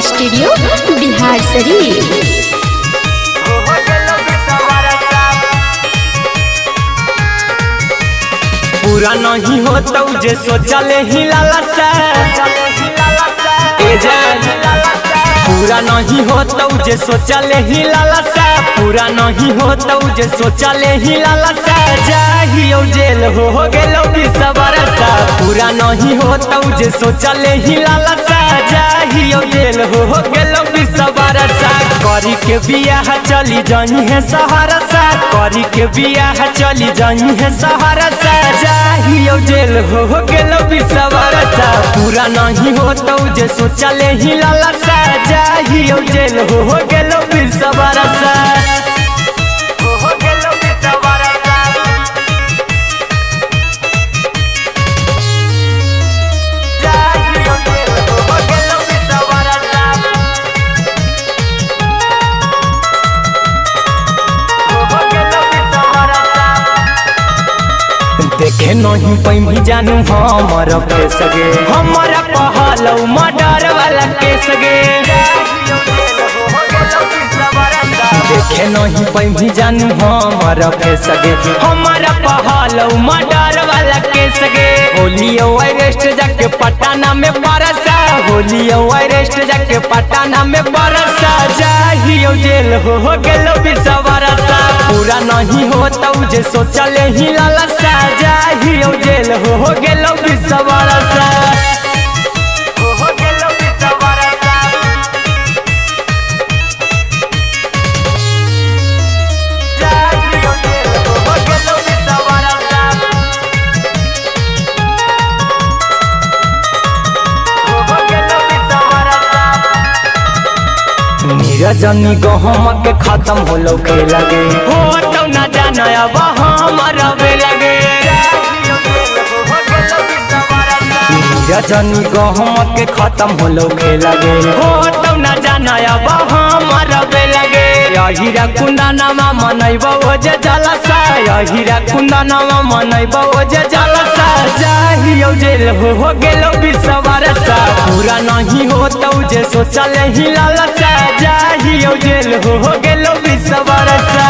Studio Bihar Sharif. पूरा नहीं हो तो जे सोचले ही लालसा पूरा नहीं हो तो जे सोचले ही लालसा पूरा नहीं हो तो जे सोचले ही लालसा जाहियो जेल हो गेलो बिसवरसा पूरा नहीं हो तो जे सोचले ही लालसा जाहियो जेल हो गेलो बिसवरसा करी के बियाह चली जानी है सहारसा करी के बियाह चली जानी है सहारसा जाहियो जेल हो गेलो बिसवरसा पूरा नहीं हो तो जे सोचले ही लालसा जाहियो जेल हो गेलो बिसवरसा देखे नहीं पैमी जानू हमर के सगे हमारा पहलौ मर्डर वाला के सगे देखे नहीं पैमी जानू हमर के सगे हमारा पहलौ मर्डर वाला के सगे होलियो अरेस्ट जाके पटना में बरसा होलियो अरेस्ट जाके पटना में बरसा जाहियो जेल हो गेलो बिसवरसा पूरा नहीं हो तो जे सोचले ही लालसा जाहियो जेल हो गेलो बिसवरसा नीरजनी गहम के खत्म होलो के लगे हो तो न जाना अब हमारा वे लगे नीरजनी गहम के खत्म होलो के लगे हो तो न जाना अब हमारा वे लगे हीरा कुंदनमा मनैबो जे जलसा हीरा कुंदनमा मनैबो जे जलसा जाहियो जेल हो गेलो बिसवरसा पूरा नहीं हो तो जे सोचले ही लालसा जाहियो जेल हो गेलो बिसवरसा।